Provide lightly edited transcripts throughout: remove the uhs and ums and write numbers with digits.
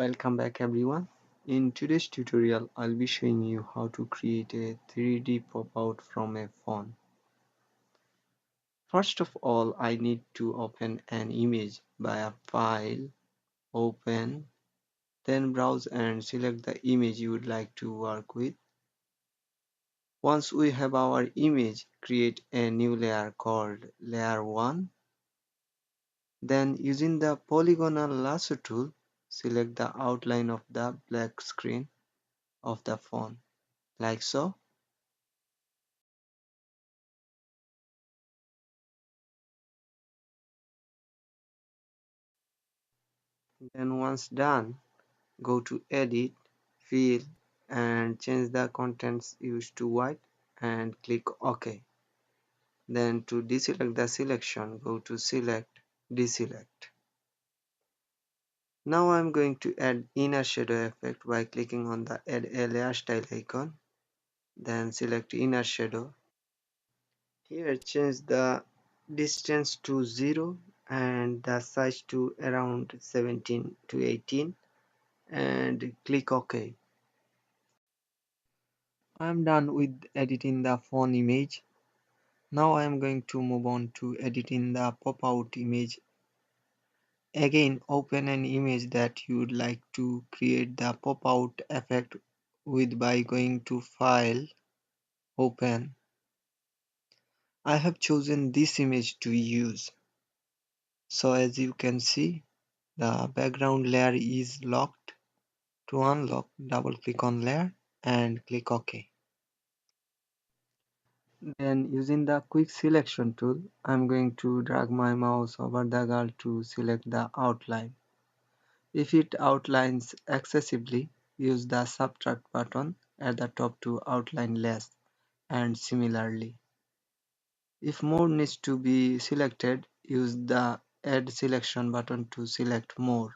Welcome back everyone. In today's tutorial, I'll be showing you how to create a 3D pop-out from a phone. First of all, I need to open an image via File, Open, then browse and select the image you would like to work with. Once we have our image, create a new layer called Layer 1. Then using the polygonal lasso tool, select the outline of the black screen of the phone, like so. Then once done, go to Edit, Fill and change the contents used to white and click OK. Then to deselect the selection, go to Select, Deselect. Now I'm going to add inner shadow effect by clicking on the Add a Layer Style icon. Then select Inner Shadow. Here change the distance to 0 and the size to around 17 to 18 and click OK. I'm done with editing the phone image. Now I am going to move on to editing the pop-out image. Again, open an image that you would like to create the pop-out effect with by going to File, Open. I have chosen this image to use. So as you can see, the background layer is locked. To unlock, double click on layer and click OK. Then using the quick selection tool, I'm going to drag my mouse over the girl to select the outline. If it outlines excessively, use the subtract button at the top to outline less, and similarly. If more needs to be selected, use the add selection button to select more.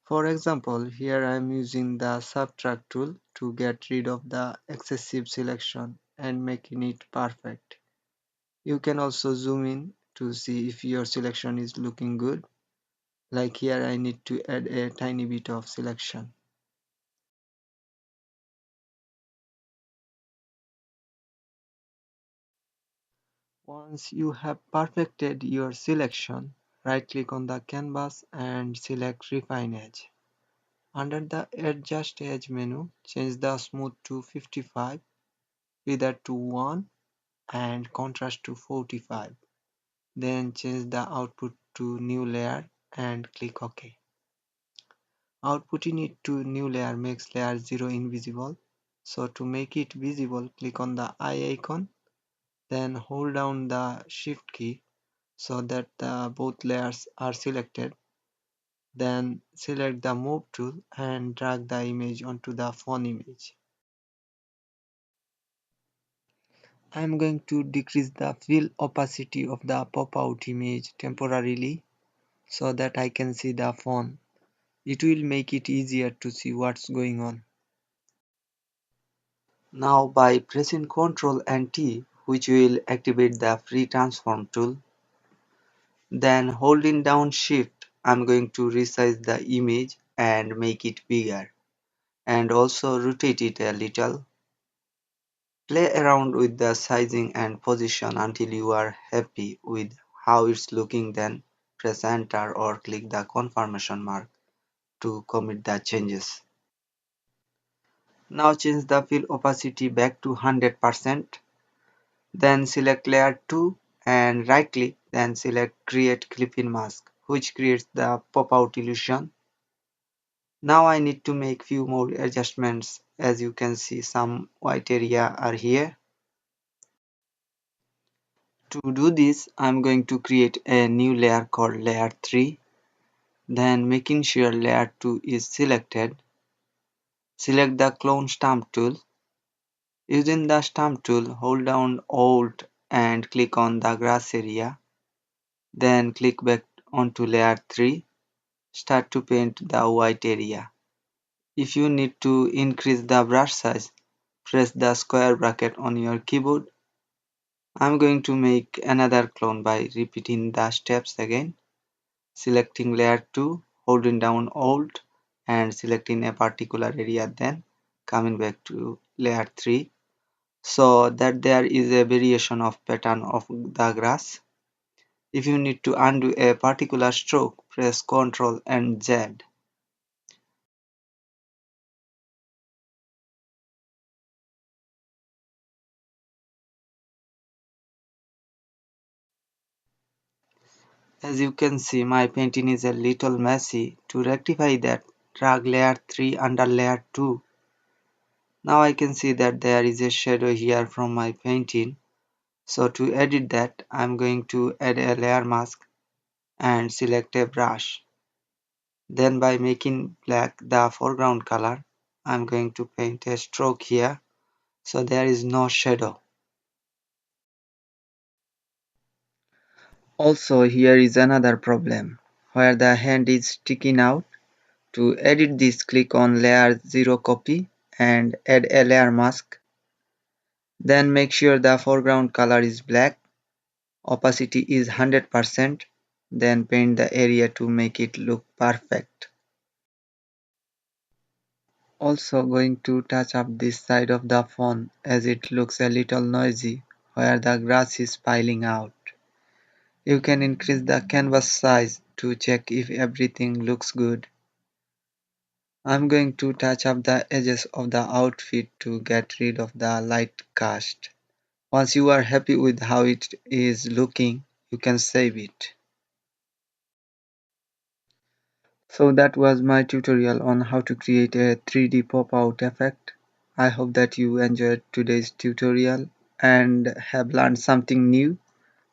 For example, here I am using the subtract tool to get rid of the excessive selection and making it perfect. You can also zoom in to see if your selection is looking good. Like here I need to add a tiny bit of selection. Once you have perfected your selection, right click on the canvas and select Refine Edge. Under the Adjust Edge menu, change the Smooth to 55, Feather to 1 and Contrast to 45. Then change the output to New Layer and click OK. Outputting it to new layer makes layer 0 invisible. So to make it visible, click on the eye icon, then hold down the shift key so that both layers are selected. Then select the move tool and drag the image onto the phone image. I am going to decrease the fill opacity of the pop-out image temporarily so that I can see the phone. It will make it easier to see what's going on. Now by pressing Ctrl and T, which will activate the free transform tool, then holding down Shift, I'm going to resize the image and make it bigger and also rotate it a little. Play around with the sizing and position until you are happy with how it's looking, then press Enter or click the confirmation mark to commit the changes. Now change the fill opacity back to 100%. Then select layer 2 and right click, then select create clip-in mask, which creates the pop-out illusion. Now I need to make few more adjustments. As you can see, some white area are here. To do this, I'm going to create a new layer called layer 3. Then making sure layer 2 is selected, select the clone stamp tool. Using the stamp tool, hold down Alt and click on the grass area. Then click back onto layer 3. Start to paint the white area. If you need to increase the brush size, press the square bracket on your keyboard. I'm going to make another clone by repeating the steps again. Selecting layer 2, holding down Alt and selecting a particular area, then coming back to layer 3 so that there is a variation of pattern of the grass. If you need to undo a particular stroke, press Ctrl and Z. As you can see, my painting is a little messy. To rectify that, drag layer 3 under layer 2. Now I can see that there is a shadow here from my painting. So to edit that, I'm going to add a layer mask and select a brush. Then by making black the foreground color, I'm going to paint a stroke here so there is no shadow. Also, here is another problem where the hand is sticking out. To edit this, click on layer 0 copy and add a layer mask. Then make sure the foreground color is black, opacity is 100%, then paint the area to make it look perfect. Also going to touch up this side of the phone as it looks a little noisy where the grass is piling out. You can increase the canvas size to check if everything looks good. I'm going to touch up the edges of the outfit to get rid of the light cast. Once you are happy with how it is looking, you can save it. So that was my tutorial on how to create a 3D pop-out effect. I hope that you enjoyed today's tutorial and have learned something new.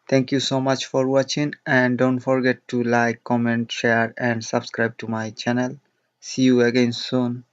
Thank you so much for watching and don't forget to like, comment, share and subscribe to my channel. See you again soon.